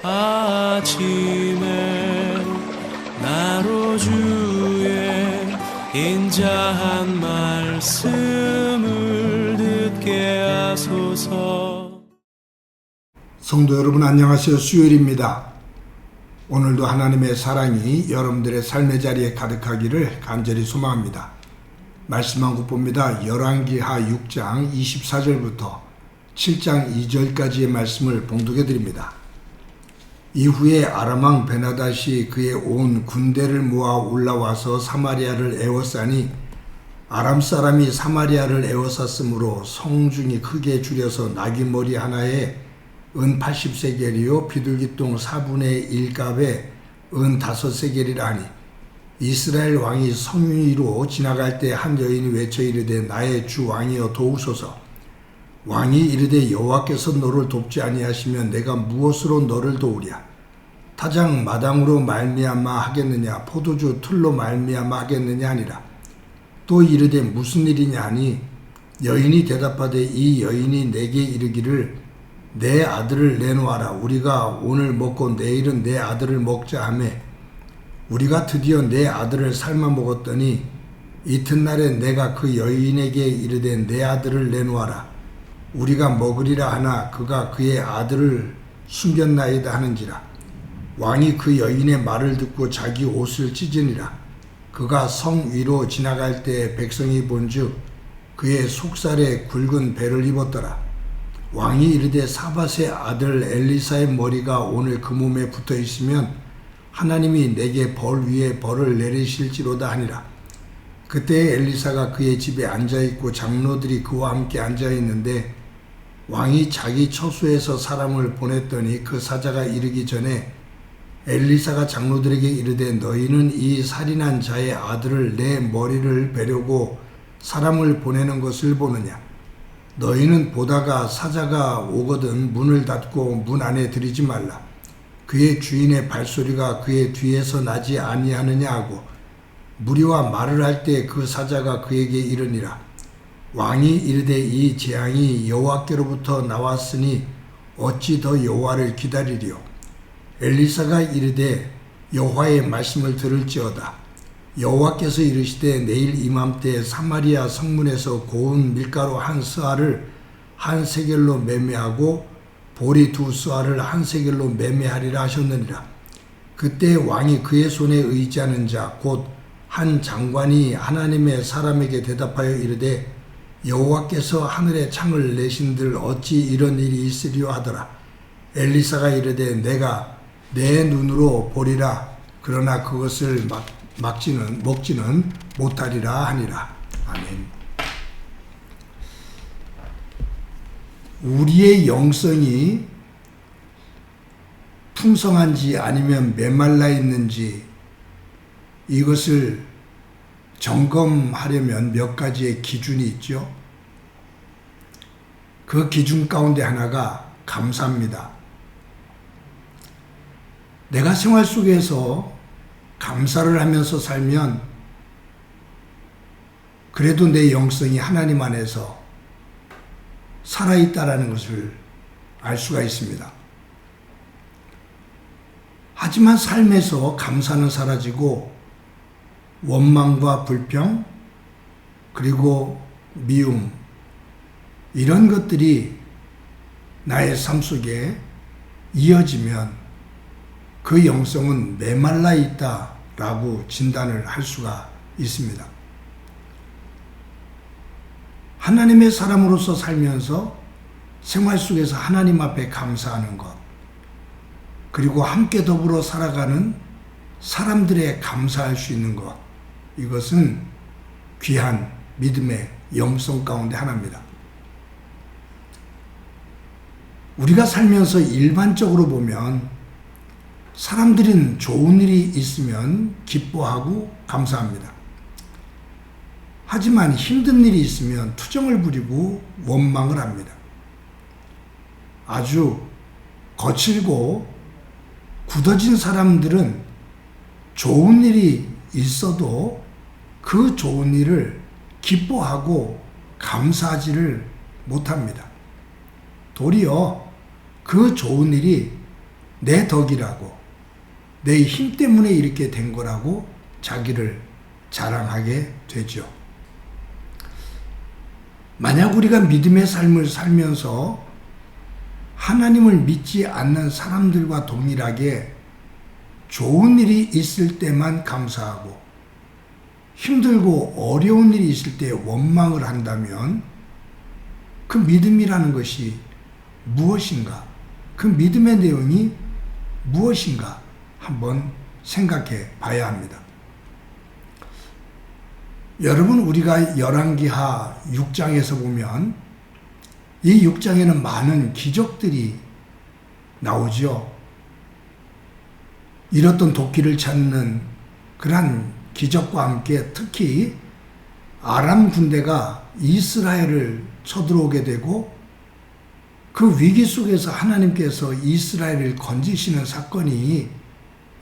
아침에 나로 주의 인자한 말씀을 듣게 하소서. 성도 여러분 안녕하세요. 수요일입니다. 오늘도 하나님의 사랑이 여러분들의 삶의 자리에 가득하기를 간절히 소망합니다. 말씀 한 곳 봅니다. 열왕기하 6장 24절부터 7장 2절까지의 말씀을 봉독해 드립니다. 이후에 아람왕 베나닷이 그의 온 군대를 모아 올라와서 사마리아를 에워싸니 아람 사람이 사마리아를 에워쌌으므로 성중이 크게 줄여서 나귀머리 하나에 은 80세겔이요 비둘기똥 4분의 1값에 은 5세겔이라 하니 이스라엘 왕이 성 위로 지나갈 때 한 여인이 외쳐 이르되 나의 주 왕이여 도우소서. 왕이 이르되 여호와께서 너를 돕지 아니하시면 내가 무엇으로 너를 도우랴. 타작 마당으로 말미암아 하겠느냐 포도주 틀로 말미암아 하겠느냐 하니라. 또 이르되 무슨 일이냐 하니 여인이 대답하되 이 여인이 내게 이르기를 내 아들을 내놓아라. 우리가 오늘 먹고 내일은 내 아들을 먹자 하며 우리가 드디어 내 아들을 삶아 먹었더니 이튿날에 내가 그 여인에게 이르되 내 아들을 내놓아라. 우리가 먹으리라 하나 그가 그의 아들을 숨겼나이다 하는지라. 왕이 그 여인의 말을 듣고 자기 옷을 찢으니라. 그가 성 위로 지나갈 때 백성이 본즉 그의 속살에 굵은 배를 입었더라. 왕이 이르되 사밧의 아들 엘리사의 머리가 오늘 그 몸에 붙어 있으면 하나님이 내게 벌 위에 벌을 내리실지로다 하니라. 그때 엘리사가 그의 집에 앉아있고 장로들이 그와 함께 앉아있는데 왕이 자기 처소에서 사람을 보냈더니 그 사자가 이르기 전에 엘리사가 장로들에게 이르되 너희는 이 살인한 자의 아들을 내 머리를 베려고 사람을 보내는 것을 보느냐. 너희는 보다가 사자가 오거든 문을 닫고 문 안에 들이지 말라. 그의 주인의 발소리가 그의 뒤에서 나지 아니하느냐 하고 무리와 말을 할 때 그 사자가 그에게 이르니라. 왕이 이르되 이 재앙이 여호와께로부터 나왔으니 어찌 더 여호와를 기다리리요. 엘리사가 이르되 여호와의 말씀을 들을지어다. 여호와께서 이르시되 내일 이맘때 사마리아 성문에서 고운 밀가루 한 스아를 한 세겔로 매매하고 보리 2스아를 한 세겔로 매매하리라 하셨느니라. 그때 왕이 그의 손에 의지하는 자 곧 한 장관이 하나님의 사람에게 대답하여 이르되 여호와께서 하늘에 창을 내신들 어찌 이런 일이 있으리요 하더라. 엘리사가 이르되 내가 내 눈으로 보리라. 그러나 그것을 먹지는 못하리라 하니라. 아멘. 우리의 영성이 풍성한지 아니면 메말라 있는지 이것을 점검하려면 몇 가지의 기준이 있죠. 그 기준 가운데 하나가 감사입니다. 내가 생활 속에서 감사를 하면서 살면 그래도 내 영성이 하나님 안에서 살아있다라는 것을 알 수가 있습니다. 하지만 삶에서 감사는 사라지고 원망과 불평 그리고 미움 이런 것들이 나의 삶 속에 이어지면 그 영성은 메말라 있다라고 진단을 할 수가 있습니다. 하나님의 사람으로서 살면서 생활 속에서 하나님 앞에 감사하는 것 그리고 함께 더불어 살아가는 사람들의 감사할 수 있는 것 이것은 귀한 믿음의 영성 가운데 하나입니다. 우리가 살면서 일반적으로 보면 사람들은 좋은 일이 있으면 기뻐하고 감사합니다. 하지만 힘든 일이 있으면 투정을 부리고 원망을 합니다. 아주 거칠고 굳어진 사람들은 좋은 일이 있어도 그 좋은 일을 기뻐하고 감사하지를 못합니다. 도리어 그 좋은 일이 내 덕이라고, 내 힘 때문에 이렇게 된 거라고 자기를 자랑하게 되죠. 만약 우리가 믿음의 삶을 살면서 하나님을 믿지 않는 사람들과 동일하게 좋은 일이 있을 때만 감사하고 힘들고 어려운 일이 있을 때 원망을 한다면 그 믿음이라는 것이 무엇인가? 그 믿음의 내용이 무엇인가? 한번 생각해 봐야 합니다. 여러분, 우리가 열왕기하 6장에서 보면 이 6장에는 많은 기적들이 나오죠. 잃었던 도끼를 찾는 그러한 기적과 함께 특히 아람 군대가 이스라엘을 쳐들어오게 되고 그 위기 속에서 하나님께서 이스라엘을 건지시는 사건이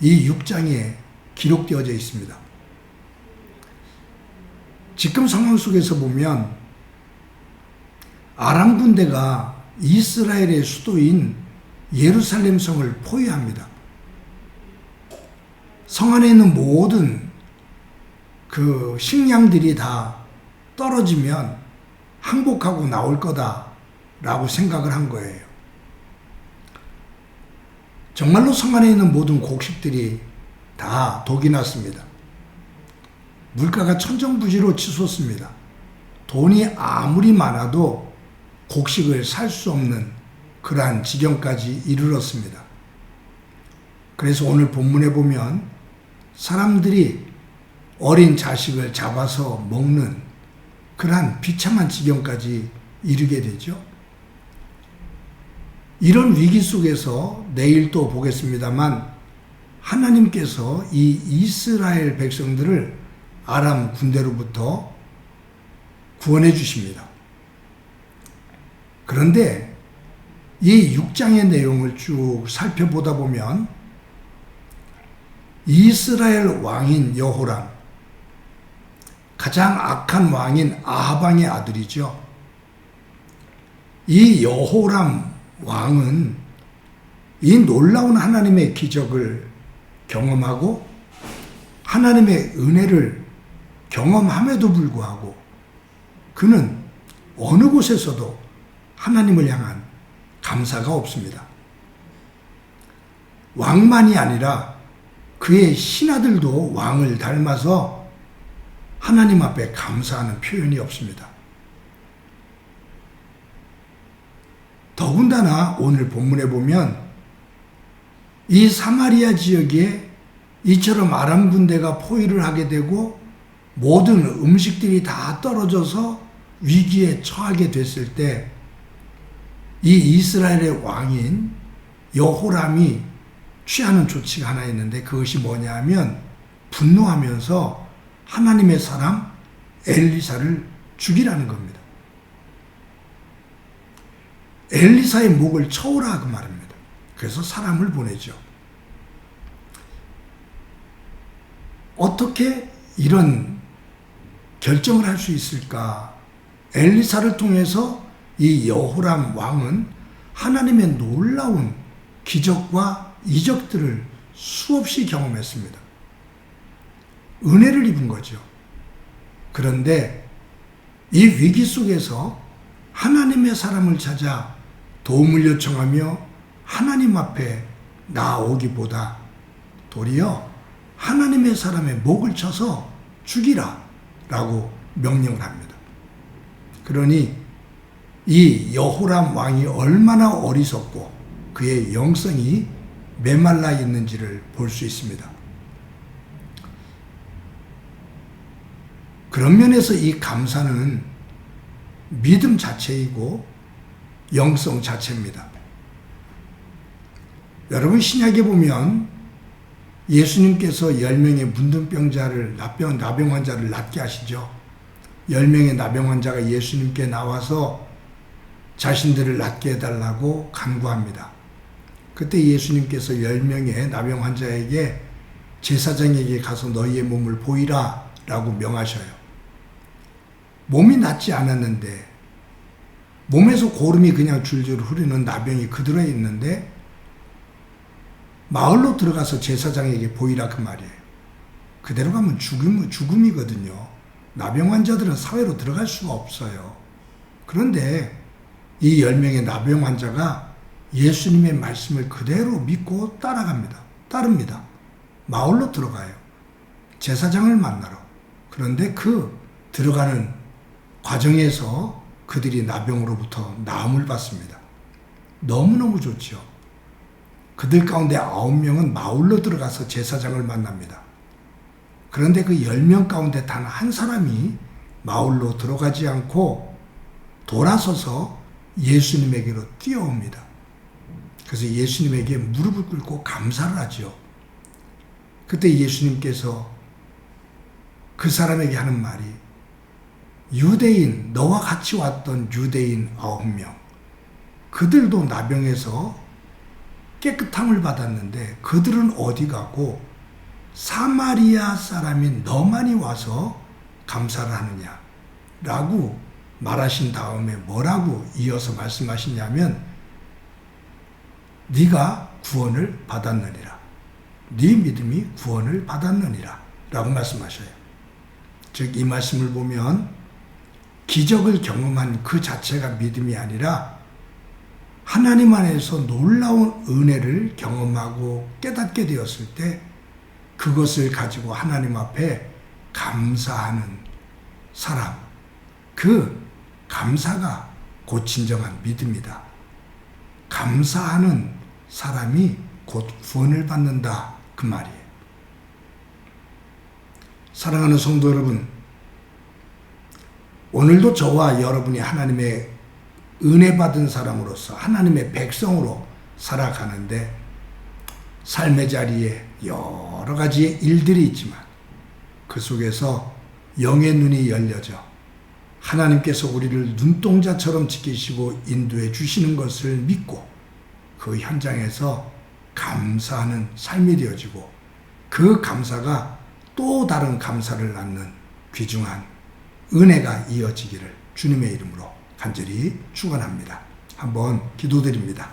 이 6장에 기록되어져 있습니다. 지금 상황 속에서 보면 아람 군대가 이스라엘의 수도인 예루살렘 성을 포위합니다. 성 안에 있는 모든 그 식량들이 다 떨어지면 항복하고 나올 거다라고 생각을 한 거예요. 정말로 성 안에 있는 모든 곡식들이 다 독이 났습니다. 물가가 천정부지로 치솟습니다. 돈이 아무리 많아도 곡식을 살 수 없는 그러한 지경까지 이르렀습니다. 그래서 오늘 본문에 보면 사람들이 어린 자식을 잡아서 먹는 그러한 비참한 지경까지 이르게 되죠. 이런 위기 속에서 내일 또 보겠습니다만 하나님께서 이 이스라엘 백성들을 아람 군대로부터 구원해 주십니다. 그런데 이 6장의 내용을 쭉 살펴보다 보면 이스라엘 왕인 여호람, 가장 악한 왕인 아하방의 아들이죠. 이 여호람 왕은 이 놀라운 하나님의 기적을 경험하고 하나님의 은혜를 경험함에도 불구하고 그는 어느 곳에서도 하나님을 향한 감사가 없습니다. 왕만이 아니라 그의 신하들도 왕을 닮아서 하나님 앞에 감사하는 표현이 없습니다. 더군다나 오늘 본문에 보면 이 사마리아 지역에 이처럼 아람 군대가 포위를 하게 되고 모든 음식들이 다 떨어져서 위기에 처하게 됐을 때 이 이스라엘의 왕인 여호람이 취하는 조치가 하나 있는데 그것이 뭐냐 하면 분노하면서 하나님의 사람 엘리사를 죽이라는 겁니다. 엘리사의 목을 쳐오라 그 말입니다. 그래서 사람을 보내죠. 어떻게 이런 결정을 할 수 있을까? 엘리사를 통해서 이 여호람 왕은 하나님의 놀라운 기적과 이적들을 수없이 경험했습니다. 은혜를 입은 거죠. 그런데 이 위기 속에서 하나님의 사람을 찾아 도움을 요청하며 하나님 앞에 나아오기보다 도리어 하나님의 사람의 목을 쳐서 죽이라 라고 명령을 합니다. 그러니 이 여호람 왕이 얼마나 어리석고 그의 영성이 메말라 있는지를 볼 수 있습니다. 그런 면에서 이 감사는 믿음 자체이고 영성 자체입니다. 여러분, 신약에 보면 예수님께서 10명의 문둥병자를 나병 환자를 낫게 하시죠. 10명의 나병 환자가 예수님께 나와서 자신들을 낫게 해달라고 간구합니다. 그때 예수님께서 10명의 나병 환자에게 제사장에게 가서 너희의 몸을 보이라 라고 명하셔요. 몸이 낫지 않았는데 몸에서 고름이 그냥 줄줄 흐르는 나병이 그대로 있는데 마을로 들어가서 제사장에게 보이라 그 말이에요. 그대로 가면 죽음이거든요. 나병 환자들은 사회로 들어갈 수가 없어요. 그런데 이 10명의 나병 환자가 예수님의 말씀을 그대로 믿고 따릅니다. 마을로 들어가요. 제사장을 만나러. 그런데 그 들어가는 과정에서 그들이 나병으로부터 나음을 받습니다. 너무너무 좋죠. 그들 가운데 9명은 마을로 들어가서 제사장을 만납니다. 그런데 그 10명 가운데 단 한 사람이 마을로 들어가지 않고 돌아서서 예수님에게로 뛰어옵니다. 그래서 예수님에게 무릎을 꿇고 감사를 하죠. 그때 예수님께서 그 사람에게 하는 말이, 유대인, 너와 같이 왔던 유대인 9명, 그들도 나병에서 깨끗함을 받았는데 그들은 어디 가고 사마리아 사람인 너만이 와서 감사를 하느냐 라고 말하신 다음에 뭐라고 이어서 말씀하시냐면, 네가 구원을 받았느니라, 네 믿음이 구원을 받았느니라 라고 말씀하셔요. 즉 이 말씀을 보면 기적을 경험한 그 자체가 믿음이 아니라 하나님 안에서 놀라운 은혜를 경험하고 깨닫게 되었을 때 그것을 가지고 하나님 앞에 감사하는 사람, 그 감사가 곧 진정한 믿음이다. 감사하는 사람이 곧 구원을 받는다, 그 말이에요. 사랑하는 성도 여러분, 오늘도 저와 여러분이 하나님의 은혜 받은 사람으로서 하나님의 백성으로 살아가는데 삶의 자리에 여러 가지의 일들이 있지만 그 속에서 영의 눈이 열려져 하나님께서 우리를 눈동자처럼 지키시고 인도해 주시는 것을 믿고 그 현장에서 감사하는 삶이 되어지고 그 감사가 또 다른 감사를 낳는 귀중한 은혜가 이어지기를 주님의 이름으로 간절히 축원합니다. 한번 기도드립니다.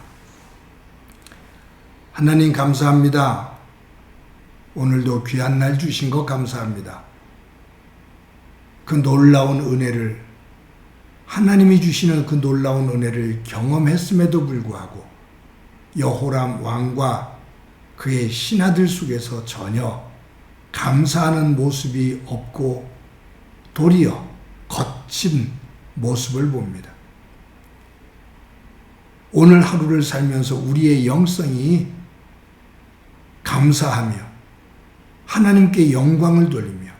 하나님 감사합니다. 오늘도 귀한 날 주신 것 감사합니다. 그 놀라운 은혜를, 하나님이 주시는 그 놀라운 은혜를 경험했음에도 불구하고 여호람 왕과 그의 신하들 속에서 전혀 감사하는 모습이 없고 도리어 거친 모습을 봅니다. 오늘 하루를 살면서 우리의 영성이 감사하며 하나님께 영광을 돌리며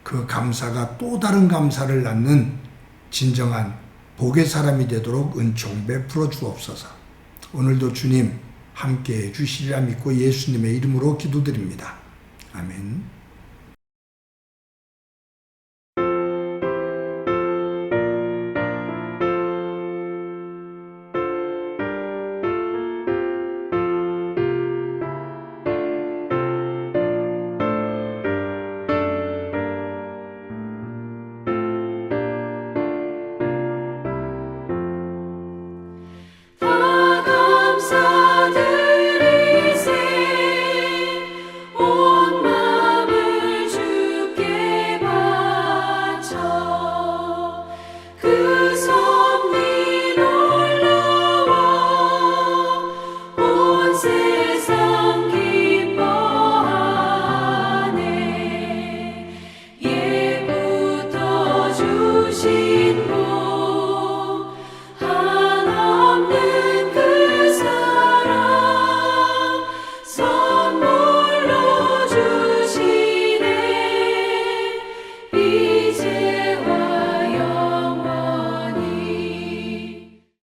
그 감사가 또 다른 감사를 낳는 진정한 복의 사람이 되도록 은총 베풀어 주옵소서. 오늘도 주님 함께해 주시리라 믿고 예수님의 이름으로 기도드립니다. 아멘.